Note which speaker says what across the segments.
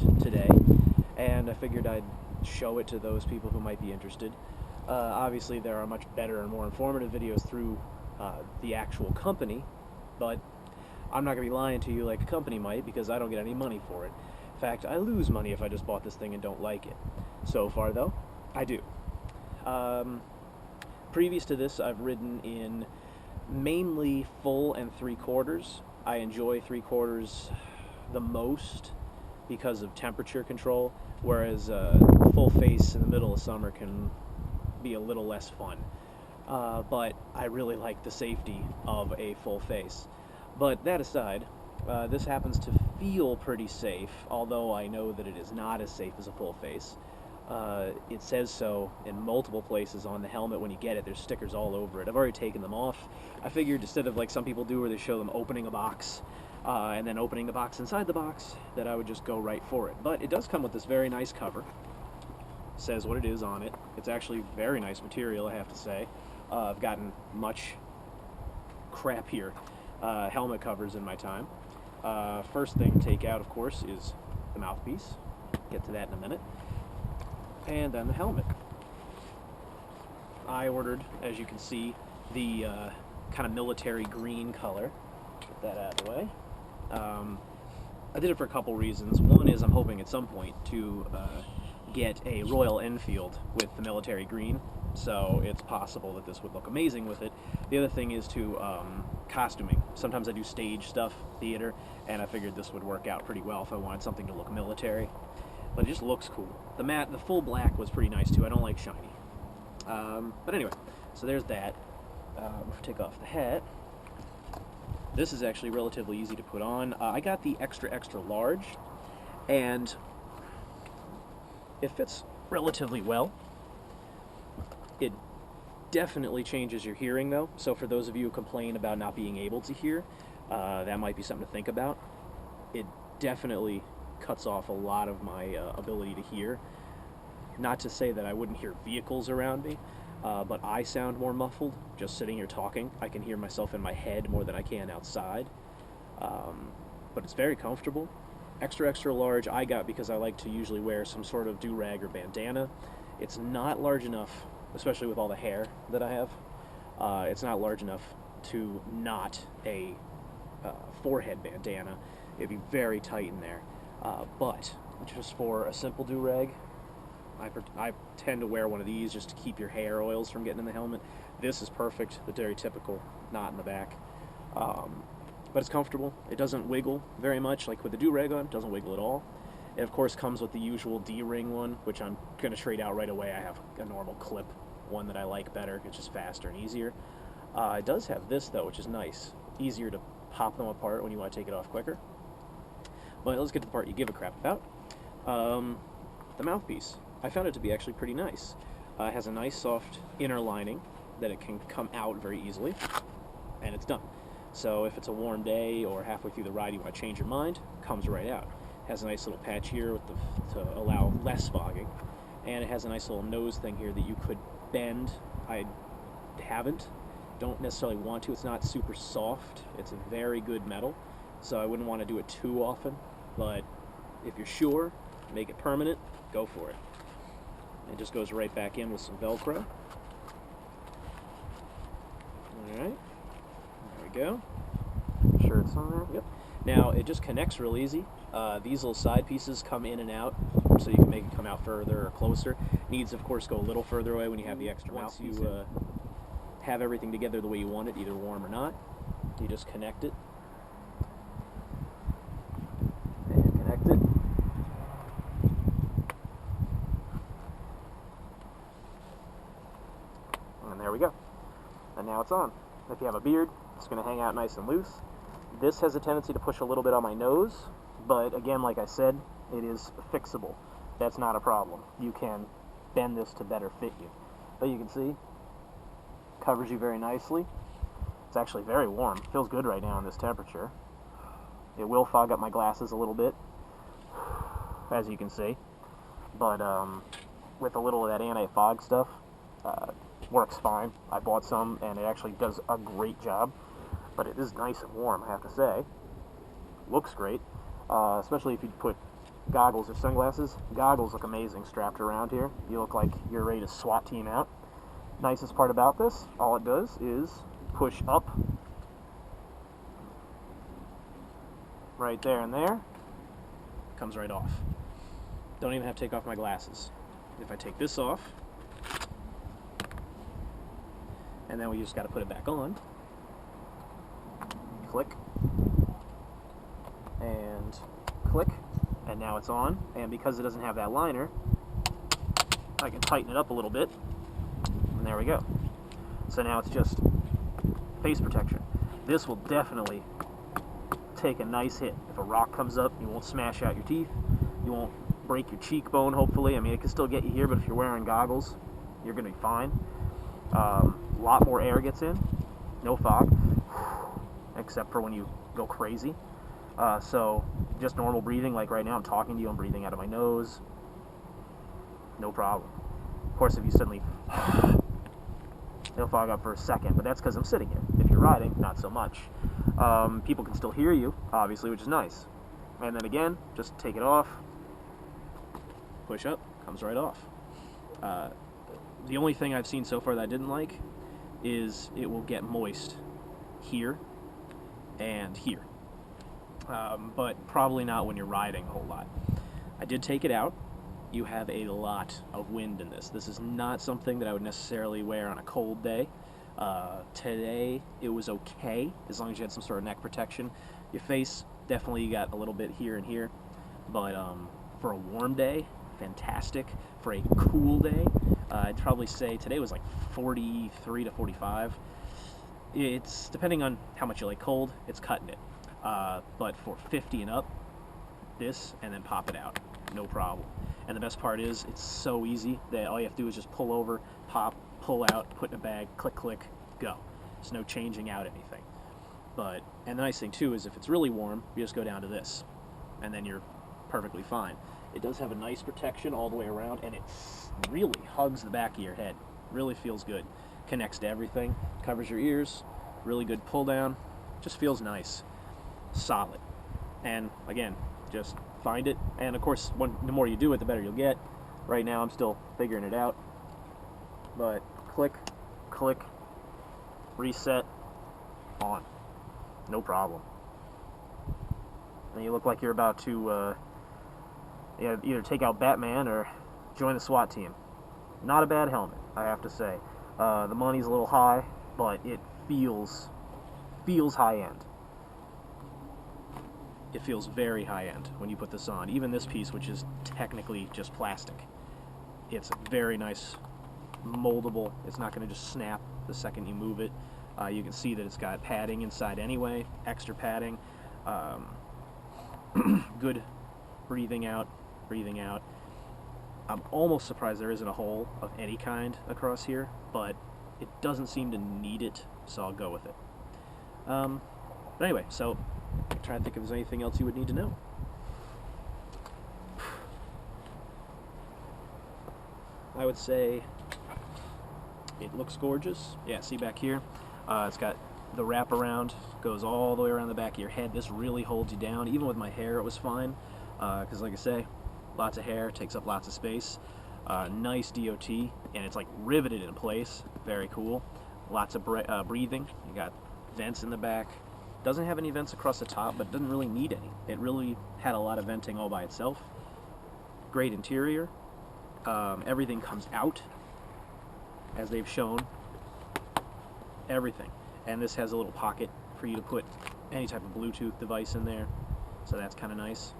Speaker 1: learned today, and I figured I'd show it to those people who might be interested. Obviously, there are much better and more informative videos through the actual company, but I'm not going to be lying to you like a company might, because I don't get any money for it. In fact, I lose money if I just bought this thing and don't like it. So far, though, I do. Previous to this, I've ridden in mainly full and 3/4. I enjoy 3/4 the most because of temperature control, whereas full face in the middle of summer can be a little less fun. But I really like the safety of a full face. But that aside, this happens to feel pretty safe, although I know that it is not as safe as a full face. It says so in multiple places on the helmet when you get it. There's stickers all over it. I've already taken them off. I figured instead of like some people do where they show them opening a box and then opening the box inside the box, that I would just go right for it. But it does come with this very nice cover. Says what it is on it. It's actually very nice material, I have to say. I've gotten much crappier helmet covers in my time. First thing to take out, of course, is the mouthpiece. Get to that in a minute. And then the helmet. I ordered, as you can see, the kind of military green color. Get that out of the way. I did it for a couple reasons. One is I'm hoping at some point to get a Royal Enfield with the military green, so it's possible that this would look amazing with it. The other thing is to costuming. Sometimes I do stage stuff, theater, and I figured this would work out pretty well if I wanted something to look military. But it just looks cool. The full black was pretty nice too. I don't like shiny. But anyway, so there's that. Take off the hat. This is actually relatively easy to put on. I got the extra large, and it fits relatively well. It definitely changes your hearing though, so for those of you who complain about not being able to hear, that might be something to think about. It definitely cuts off a lot of my ability to hear. Not to say that I wouldn't hear vehicles around me, but I sound more muffled just sitting here talking. I can hear myself in my head more than I can outside. But it's very comfortable. Extra large I got because I like to usually wear some sort of do-rag or bandana. It's not large enough, especially with all the hair that I have. It's not large enough to knot a forehead bandana. It'd be very tight in there. But just for a simple do-rag, I tend to wear one of these just to keep your hair oils from getting in the helmet. This is perfect, the very typical knot in the back. But it's comfortable. It doesn't wiggle very much, like with the do-rag on. It doesn't wiggle at all. It, of course, comes with the usual D-ring one, which I'm going to trade out right away. I have a normal clip one that I like better. It's just faster and easier. It does have this, though, which is nice. Easier to pop them apart when you want to take it off quicker. But let's get to the part you give a crap about. The mouthpiece. I found it to be actually pretty nice. It has a nice soft inner lining that it can come out very easily, and it's done. So if it's a warm day or halfway through the ride you want to change your mind, it comes right out. It has a nice little patch here with to allow less fogging, and it has a nice little nose thing here that you could bend. I haven't. Don't necessarily want to. It's not super soft. It's a very good metal, so I wouldn't want to do it too often. But if you're sure, make it permanent, go for it. It just goes right back in with some Velcro. Alright, there we go. Sure it's on there? Yep. Now, it just connects real easy. These little side pieces come in and out, so you can make it come out further or closer. Needs, of course, go a little further away when you have the extra mouthpiece. Once you have everything together the way you want it, either warm or not, you just connect it. And connect it. And there we go. And now it's on. If you have a beard, it's going to hang out nice and loose. This has a tendency to push a little bit on my nose, but again, like I said, it is fixable. That's not a problem. You can bend this to better fit you. But you can see, covers you very nicely. It's actually very warm. Feels good right now in this temperature. It will fog up my glasses a little bit, as you can see. But with a little of that anti-fog stuff, works fine. I bought some, and it actually does a great job. But it is nice and warm, I have to say. Looks great, especially if you put goggles or sunglasses. Goggles look amazing strapped around here. You look like you're ready to SWAT team out. Nicest part about this, all it does is push up right there and there. Comes right off. Don't even have to take off my glasses. If I take this off, and then we just got to put it back on. Click. And click. And now it's on. And because it doesn't have that liner, I can tighten it up a little bit. And there we go. So now it's just face protection. This will definitely take a nice hit. If a rock comes up, you won't smash out your teeth. You won't break your cheekbone, hopefully. I mean, it can still get you here, but if you're wearing goggles, you're going to be fine. A lot more air gets in. No fog. Except for when you go crazy. So just normal breathing, like right now I'm talking to you, I'm breathing out of my nose. No problem. Of course, if you suddenly... it'll fog up for a second, but that's because I'm sitting here. If you're riding, not so much. People can still hear you, obviously, which is nice. And then again, just take it off. Push up, comes right off. The only thing I've seen so far that I didn't like is it will get moist here and here. But probably not when you're riding a whole lot. I did take it out. You have a lot of wind in this. This is not something that I would necessarily wear on a cold day. Today it was okay as long as you had some sort of neck protection. Your face, definitely got a little bit here and here, but for a warm day, fantastic. For a cool day, I'd probably say today was like 43 to 45. It's depending on how much you like cold, it's cutting it. But for 50 and up, this and then pop it out, no problem. And the best part is it's so easy that all you have to do is just pull over, pop, pull out, put in a bag, click, click, go. There's no changing out anything. And the nice thing too is if it's really warm, you just go down to this, and then you're perfectly fine. It does have a nice protection all the way around, and it really hugs the back of your head. Really feels good. Connects to everything, covers your ears, really good pull down, just feels nice. Solid. And again, just find it, and of course the more you do it, the better you'll get. Right now I'm still figuring it out, but click, click, reset, on, no problem. And you look like you're about to either take out Batman or join the SWAT team. Not a bad helmet, I have to say. The money's a little high, but it feels high-end. It feels very high-end when you put this on. Even this piece, which is technically just plastic, it's very nice, moldable. It's not going to just snap the second you move it. You can see that it's got padding inside anyway, extra padding. Good breathing out, breathing out. I'm almost surprised there isn't a hole of any kind across here, but it doesn't seem to need it, so I'll go with it. But anyway, so I'm trying to think if there's anything else you would need to know. I would say it looks gorgeous. Yeah, see back here? It's got the wraparound, goes all the way around the back of your head. This really holds you down. Even with my hair, it was fine, because like I say, lots of hair, takes up lots of space. Nice DOT, and it's like riveted in place. Very cool. Lots of breathing. You got vents in the back. Doesn't have any vents across the top, but doesn't really need any. It really had a lot of venting all by itself. Great interior. Everything comes out, as they've shown. Everything. And this has a little pocket for you to put any type of Bluetooth device in there, so that's kind of nice.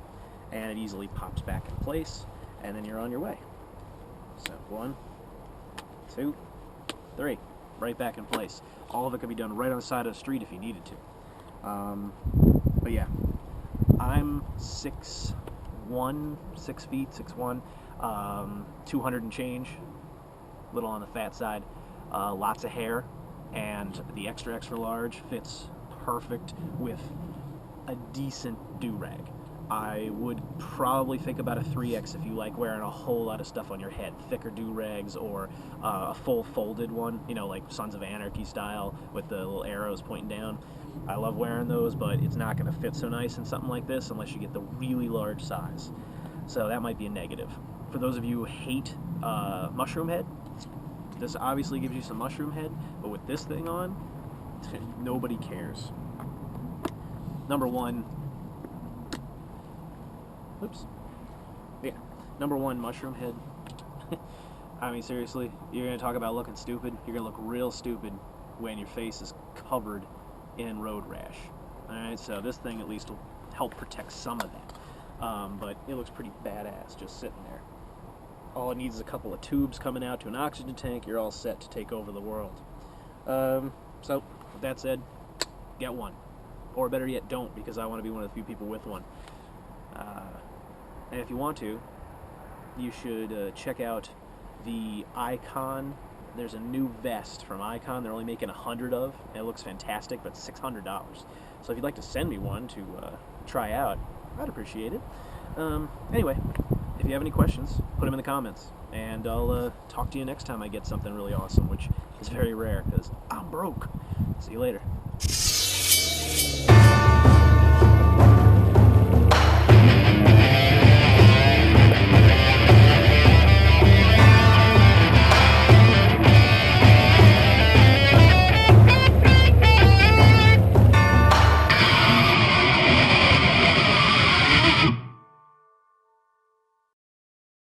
Speaker 1: And it easily pops back in place, and then you're on your way. So 1, 2, 3, right back in place. All of it could be done right on the side of the street if you needed to. But yeah, I'm 6'1", 6 feet, 6'1", 200 and change, a little on the fat side, lots of hair, and the extra large fits perfect with a decent do-rag. I would probably think about a 3X if you like wearing a whole lot of stuff on your head, thicker do-rags, or a full folded one, you know, like Sons of Anarchy style with the little arrows pointing down. I love wearing those, but it's not going to fit so nice in something like this unless you get the really large size. So that might be a negative. For those of you who hate mushroom head, this obviously gives you some mushroom head, but with this thing on, nobody cares. Number one, number one, mushroom head. I mean, seriously, you're going to talk about looking stupid? You're going to look real stupid when your face is covered in road rash. Alright, so this thing at least will help protect some of that. But it looks pretty badass just sitting there. All it needs is a couple of tubes coming out to an oxygen tank. You're all set to take over the world. So, with that said, get one. Or better yet, don't, because I want to be one of the few people with one. And if you want to, you should check out the Icon. There's a new vest from Icon. They're only making 100 of, and it looks fantastic, but it's $600. So if you'd like to send me one to try out, I'd appreciate it. Anyway, if you have any questions, put them in the comments, and I'll talk to you next time I get something really awesome, which is very rare, because I'm broke. See you later.